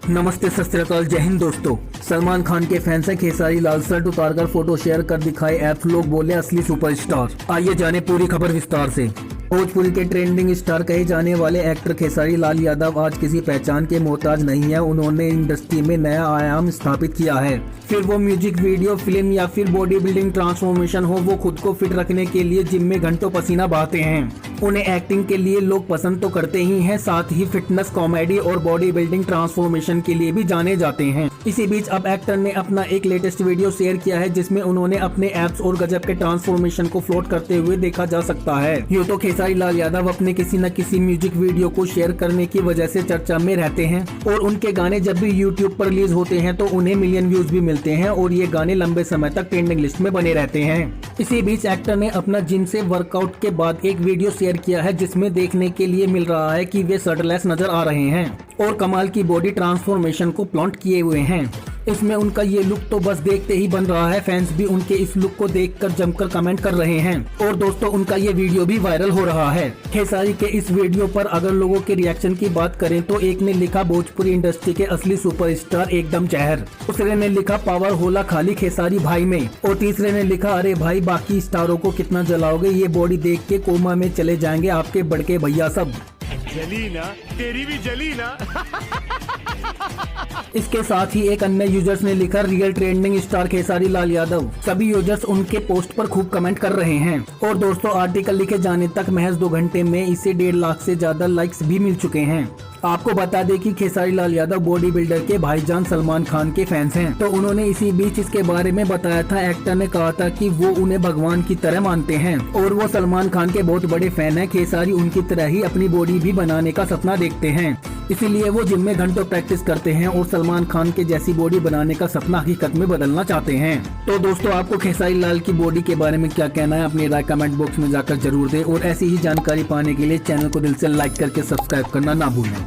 नमस्ते, सत श्री अकाल, जय हिंद दोस्तों। सलमान खान के फैंस हैं खेसारी लाल शर्ट उतारकर फोटो शेयर कर दिखाए ऐप्स, लोग बोले असली सुपरस्टार। आइए जाने पूरी खबर विस्तार से। भोजपुरी के ट्रेंडिंग स्टार कहे जाने वाले एक्टर खेसारी लाल यादव आज किसी पहचान के मोहताज नहीं है। उन्होंने इंडस्ट्री में नया आयाम स्थापित किया है। फिर वो म्यूजिक वीडियो, फिल्म या फिर बॉडी बिल्डिंग ट्रांसफॉर्मेशन हो, वो खुद को फिट रखने के लिए जिम में घंटों पसीना बहाते हैं। उन्हें एक्टिंग के लिए लोग पसंद तो करते ही हैं, साथ ही फिटनेस, कॉमेडी और बॉडी बिल्डिंग ट्रांसफॉर्मेशन के लिए भी जाने जाते हैं। इसी बीच अब एक्टर ने अपना एक लेटेस्ट वीडियो शेयर किया है जिसमें उन्होंने अपने एब्स और गजब के ट्रांसफॉर्मेशन को फ्लोट करते हुए देखा जा सकता है। यूँ तो खेसारी लाल यादव अपने किसी न किसी म्यूजिक वीडियो को शेयर करने की वजह से चर्चा में रहते हैं और उनके गाने जब भी यूट्यूब पर रिलीज होते हैं तो उन्हें मिलियन व्यूज भी मिलते हैं और ये गाने लंबे समय तक ट्रेंडिंग लिस्ट में बने रहते हैं। इसी बीच एक्टर ने अपना जिम से वर्कआउट के बाद एक वीडियो शेयर किया है जिसमें देखने के लिए मिल रहा है कि वे शर्टलेस नजर आ रहे हैं और कमाल की बॉडी ट्रांसफॉर्मेशन को प्लॉन्ट किए हुए हैं। इसमें उनका ये लुक तो बस देखते ही बन रहा है। फैंस भी उनके इस लुक को देखकर जमकर कमेंट कर रहे हैं और दोस्तों उनका ये वीडियो भी वायरल हो रहा है। खेसारी के इस वीडियो पर अगर लोगों के रिएक्शन की बात करें तो एक ने लिखा भोजपुरी इंडस्ट्री के असली सुपरस्टार एकदम जहर, दूसरे ने लिखा पावर होला खाली खेसारी भाई में और तीसरे ने लिखा अरे भाई बाकी स्टारों को कितना जलाओगे, ये बॉडी देख के कोमा में चले जाएंगे आपके बड़के भैया सब। जली ना, तेरी भी जली ना। इसके साथ ही एक अन्य यूजर्स ने लिखा real trending star Khesari Lal Yadav. सभी यूजर्स उनके पोस्ट पर खूब कमेंट कर रहे हैं और दोस्तों आर्टिकल लिखे जाने तक महज 2 घंटे में इसे 1.5 लाख से ज्यादा लाइक्स भी मिल चुके हैं। आपको बता दें कि खेसारी लाल यादव बॉडी बिल्डर के भाईजान सलमान खान के फैंस हैं, तो उन्होंने इसी बीच इसके बारे में बताया था। एक्टर ने कहा था कि वो उन्हें भगवान की तरह मानते हैं और वो सलमान खान के बहुत बड़े फैन हैं। खेसारी उनकी तरह ही अपनी बॉडी भी बनाने का सपना देखते हैं, इसीलिए वो जिम में घंटों प्रैक्टिस करते हैं और सलमान खान के जैसी बॉडी बनाने का सपना हकीकत में बदलना चाहते हैं। तो दोस्तों आपको खेसारी लाल की बॉडी के बारे में क्या कहना है, अपनी राय कमेंट बॉक्स में जाकर जरूर दें और ऐसी ही जानकारी पाने के लिए चैनल को दिल से लाइक करके सब्सक्राइब करना ना भूलें।